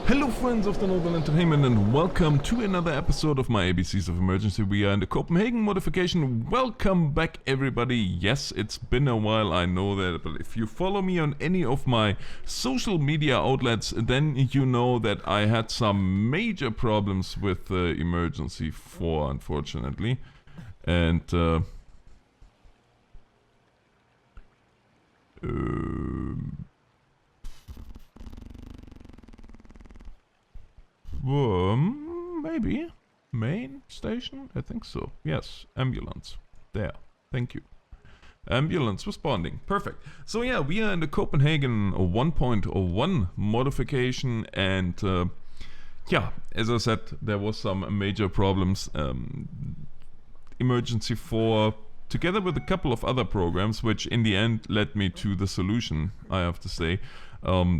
Hello friends of the Northern Entertainment and welcome to another episode of my ABCs of Emergency. We are in the Copenhagen modification. Welcome back everybody. Yes, it's been a while, I know that, but if you follow me on any of my social media outlets, then you know that I had some major problems with Emergency 4, unfortunately. And maybe main station, I think so. Yes, ambulance there, thank you. Ambulance responding, perfect. So yeah, we are in the Copenhagen 1.01 modification, and yeah, as I said, there was some major problems. Emergency 4, together with a couple of other programs, which in the end led me to the solution, I have to say,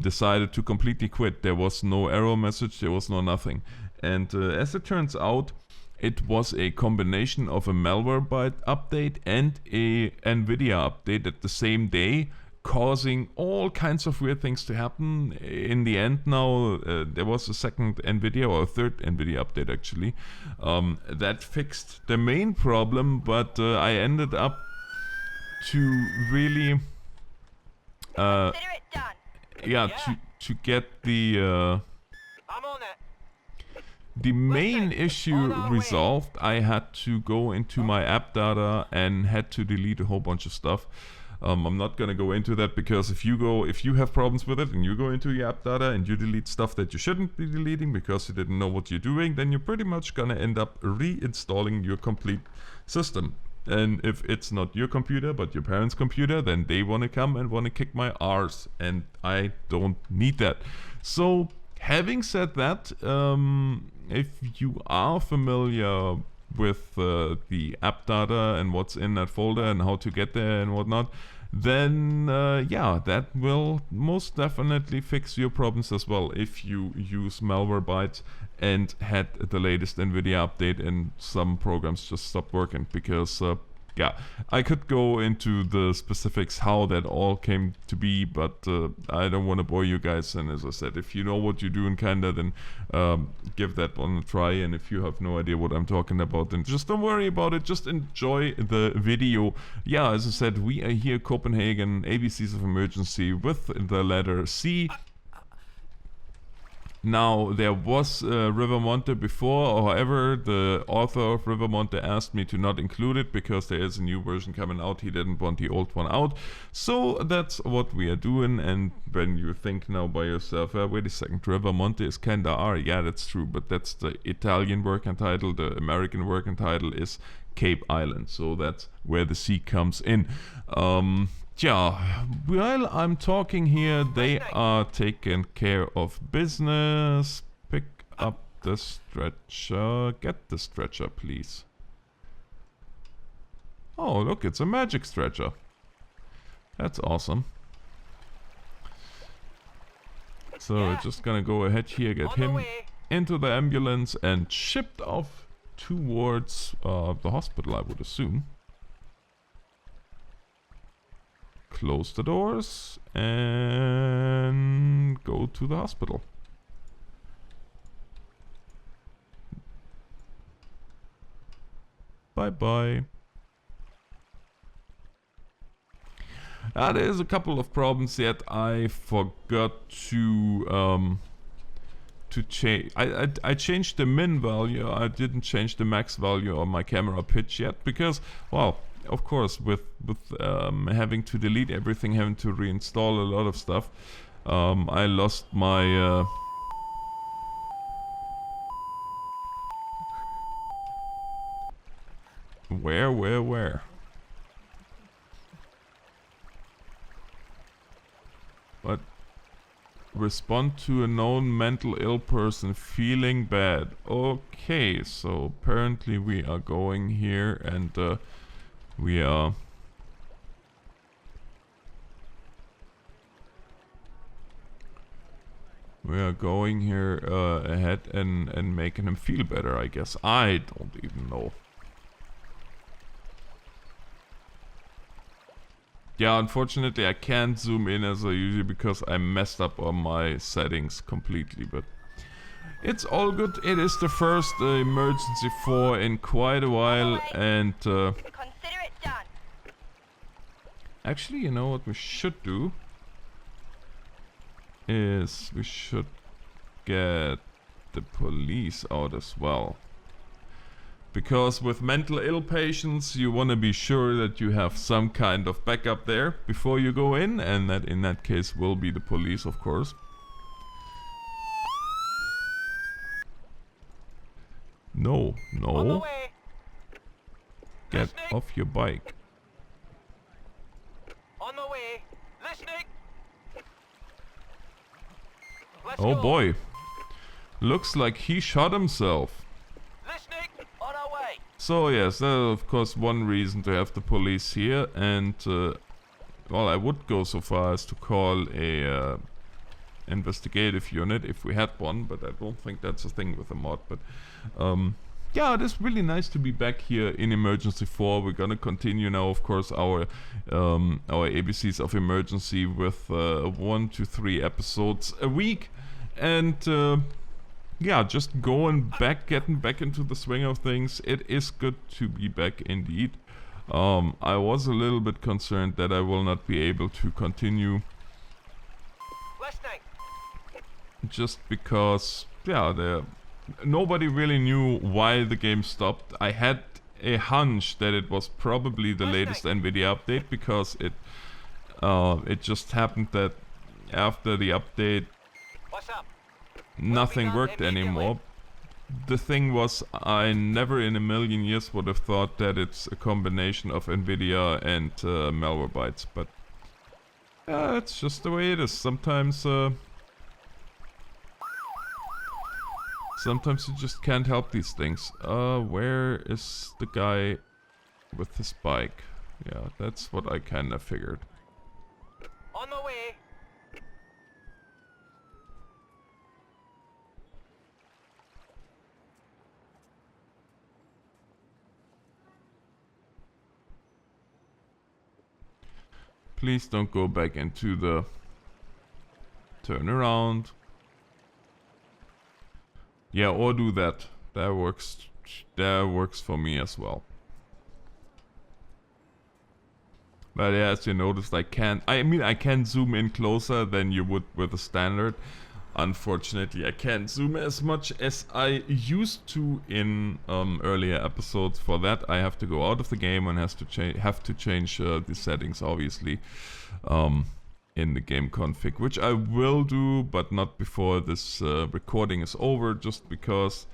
decided to completely quit. There was no error message, there was no nothing. And as it turns out, it was a combination of a malware byte update and a NVIDIA update at the same day, causing all kinds of weird things to happen. In the end now, there was a second NVIDIA, or a third NVIDIA update actually, that fixed the main problem, but I ended up to really Consider it done. yeah, to get the I'm on it. main Listen, issue on our way. resolved. I had to go into my app data and had to delete a whole bunch of stuff. I'm not gonna go into that because if you have problems with it and you go into your app data and you delete stuff that you shouldn't be deleting because you didn't know what you're doing, then you're pretty much gonna end up reinstalling your complete system. And if it's not your computer but your parents' computer, then they want to come and want to kick my arse, and I don't need that. So having said that, if you are familiar with the app data and what's in that folder and how to get there and whatnot, then yeah, that will most definitely fix your problems as well if you use malware bytes and had the latest NVIDIA update and some programs just stopped working. Because yeah, I could go into the specifics how that all came to be, but I don't want to bore you guys. And as I said, if you know what you're doing kinda, then give that one a try. And if you have no idea what I'm talking about, then just don't worry about it, just enjoy the video. Yeah, as I said, we are here, Copenhagen, ABCs of Emergency with the letter C. Now, there was Rivermonte before, however, the author of Rivermonte asked me to not include it because there is a new version coming out. He didn't want the old one out. So that's what we are doing. And when you think now by yourself, wait a second, Rivermonte is kinda R. Yeah, that's true, but that's the Italian working title. The American working title is Cape Island. So that's where the C comes in. Yeah, while I'm talking here, they are taking care of business. Pick up the stretcher. Get the stretcher, please. Oh, look, it's a magic stretcher. That's awesome. So we're just gonna go ahead here, get him into the ambulance and shipped off towards the hospital, I would assume. Close the doors and go to the hospital. Bye-bye. There's a couple of problems yet. I forgot to change. I changed the min value. I didn't change the max value on my camera pitch yet because, well, of course, with having to delete everything, having to reinstall a lot of stuff, I lost my where? What? Respond to a known mental ill person feeling bad. Okay, so apparently we are going here and we are going here ahead and making him feel better, I guess. I don't even know. Yeah, unfortunately I can't zoom in as I usually because I messed up on my settings completely, but It's all good. It is the first emergency 4 in quite a while, and Consider it done. actually, you know what we should do is we should get the police out as well. Because with mental ill patients, you want to be sure that you have some kind of backup there before you go in, and that in that case will be the police, of course. No, On the no. way. Get Listening. off your bike. On the way. Listening. Let's Oh go. boy. Looks like he shot himself. Listening. On our way. So yes, that is of course one reason to have the police here, and well, I would go so far as to call a investigative unit if we had one, but I don't think that's a thing with the mod. But yeah, it is really nice to be back here in Emergency 4. We're gonna continue now, of course, our ABCs of Emergency with 1 to 3 episodes a week, and yeah, just getting back into the swing of things. It is good to be back indeed. I was a little bit concerned that I will not be able to continue, Listening. just because, yeah, nobody really knew why the game stopped. I had a hunch that it was probably the latest NVIDIA update, because it just happened that after the update What's up? nothing worked anymore. The thing was, I never in a million years would have thought that it's a combination of NVIDIA and Malwarebytes, but it's just the way it is. Sometimes you just can't help these things. Where is the guy with his bike? Yeah, that's what I kinda figured. On the way. Please don't go back into the turnaround. Yeah, or do that. That works. That works for me as well. But yeah, as you noticed, I can zoom in closer than you would with a standard. Unfortunately, I can't zoom as much as I used to in earlier episodes. For that, I have to go out of the game and have to change the settings, obviously, in the game config, which I will do, but not before this recording is over, just because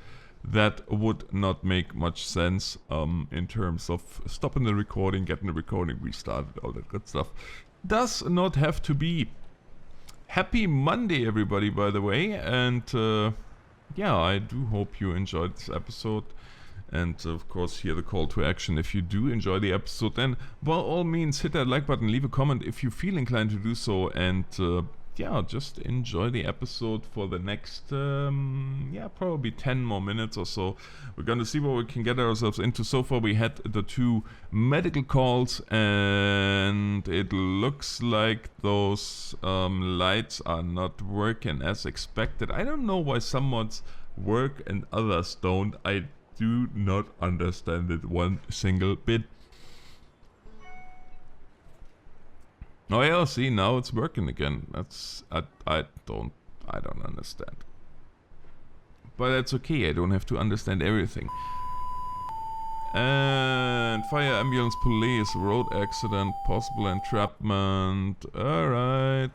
that would not make much sense in terms of stopping the recording, getting the recording restarted, all that good stuff. Does not have to be. Happy Monday, everybody, by the way, and yeah, I do hope you enjoyed this episode, and of course hear the call to action. If you do enjoy the episode, then by all means hit that like button, leave a comment if you feel inclined to do so, and yeah, just enjoy the episode for the next yeah, probably 10 more minutes or so. We're gonna see what we can get ourselves into. So far we had the 2 medical calls, and it looks like those lights are not working as expected. I don't know why some mods work and others don't. I do not understand it one single bit. Oh yeah, see, now it's working again. That's I don't understand. But that's okay, I don't have to understand everything. And fire, ambulance, police, road accident, possible entrapment. Alright.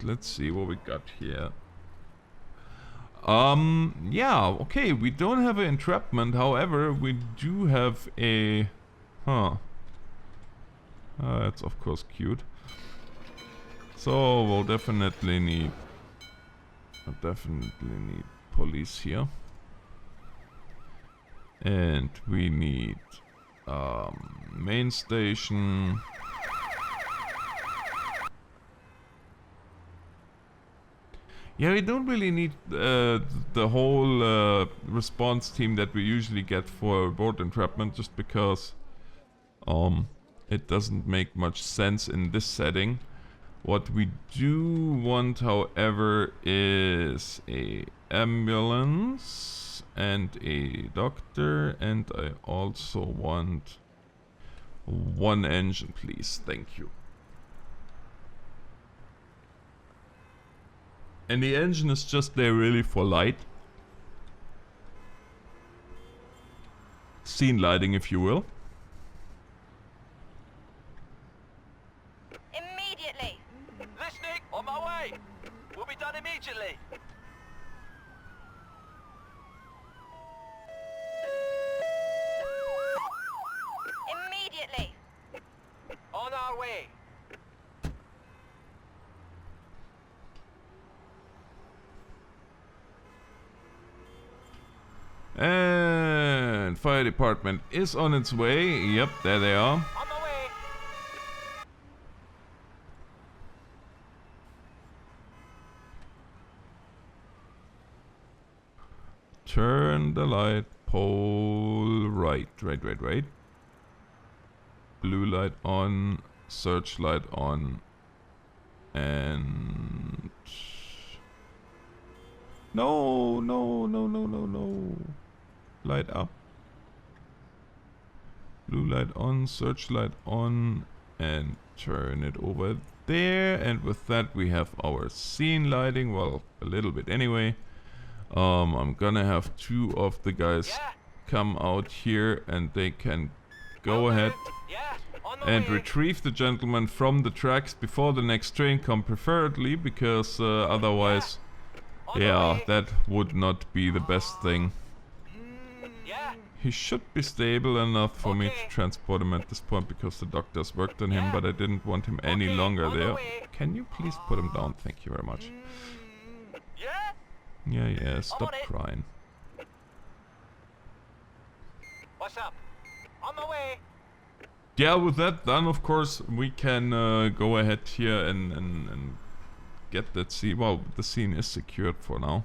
Let's see what we got here. Yeah, okay, we don't have an entrapment, however, we do have a that's of course cute. So we'll definitely need police here, and we need main station. Yeah, we don't really need the whole response team that we usually get for road entrapment, just because it doesn't make much sense in this setting. What we do want, however, is a ambulance and a doctor, and I also want one engine, please. Thank you. And the engine is just there really for light. Scene lighting, if you will. Immediately. Listening. On my way. We'll be done immediately. Immediately. On our way. And fire department is on its way. Yep, there they are. On my way. Turn the light pole right. Blue light on, searchlight on, and no. Light up. Blue light on, searchlight on, and turn it over there. And with that we have our scene lighting. Well, a little bit anyway. I'm gonna have two of the guys Yeah. come out here and they can go ahead Yeah. On my and way. retrieve the gentleman from the tracks before the next train come, preferably, because otherwise, On my yeah, way. that would not be the best thing. Yeah. He should be stable enough for me to Okay. transport him at this point because the doctors worked on him, Yeah. but I didn't want him any Okay, longer on the there. way. Can you please put him down? Thank you very much. Yeah. Yeah, stop on it. crying. What's up? On my way. Yeah, with that done, of course, we can go ahead here and get that scene. Well, the scene is secured for now.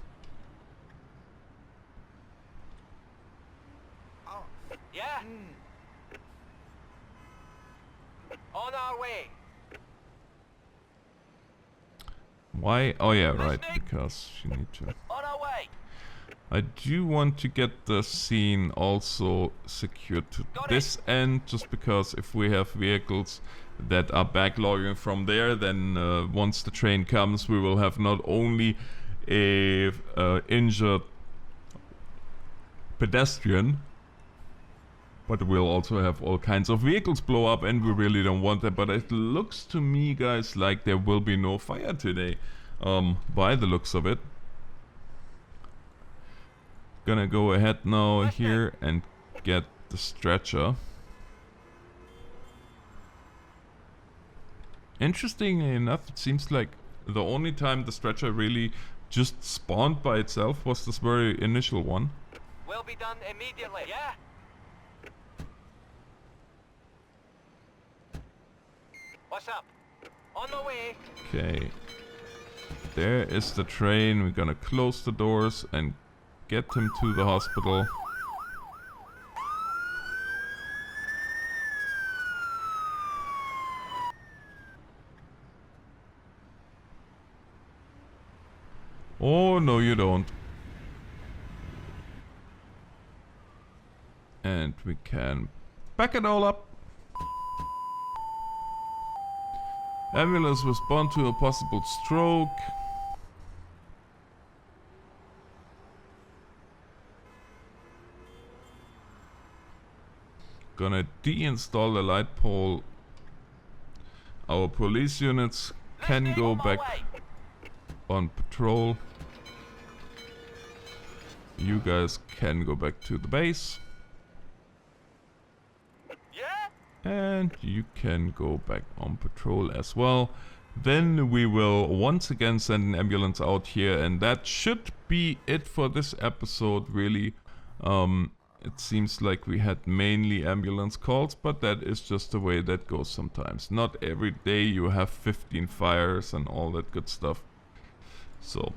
Yeah. On our way. Why? Oh yeah, right, because you need to. On our way. I do want to get the scene also secured to Got this end, just because if we have vehicles that are backlogging from there, then once the train comes, we will have not only a injured pedestrian, but we'll also have all kinds of vehicles blow up, and we really don't want that. But it looks to me, guys, like there will be no fire today, by the looks of it. Gonna go ahead now here and get the stretcher. Interestingly enough, it seems like the only time the stretcher really just spawned by itself was this very initial one. Will be done immediately. Yeah. What's up? On my way. Okay. There is the train. We're gonna close the doors and get him to the hospital. Oh, no, you don't. And we can back it all up. Ambulance respond to a possible stroke. Gonna deinstall the light pole. Our police units can Listening. go On my back way. on patrol. You guys can go back to the base. Yeah. And you can go back on patrol as well. Then we will once again send an ambulance out here, and that should be it for this episode, really. It seems like we had mainly ambulance calls, but that is just the way that goes sometimes. Not every day you have 15 fires and all that good stuff. So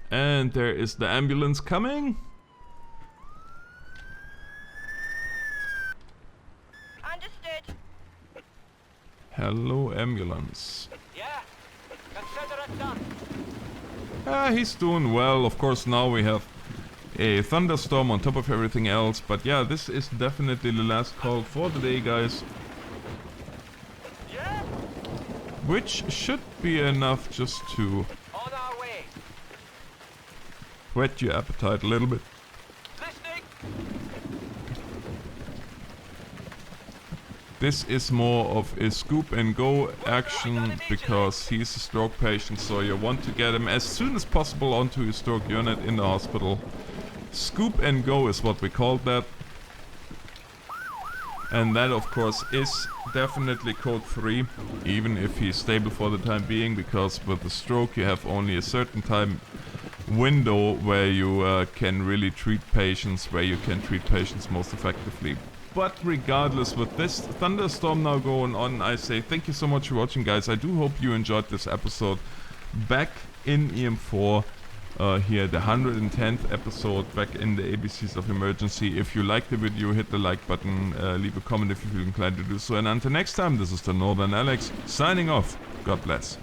and there is the ambulance coming. Understood. Hello, ambulance. Yeah? Consider it done. He's doing well. Of course, now we have a thunderstorm on top of everything else. But yeah, this is definitely the last call for the day, guys. Yeah? Which should be enough just to On our way. whet your appetite a little bit. Listening. This is more of a scoop and go action because he's a stroke patient, so you want to get him as soon as possible onto a stroke unit in the hospital. Scoop and go is what we called that. And that of course is definitely code 3, even if he's stable for the time being, because with the stroke you have only a certain time window where you can really treat patients, most effectively. But regardless, with this thunderstorm now going on, I say thank you so much for watching, guys. I do hope you enjoyed this episode back in EM4. Here, the 110th episode back in the ABCs of Emergency. If you liked the video, hit the like button, leave a comment if you feel inclined to do so. And until next time, this is the Northern Alex signing off. God bless.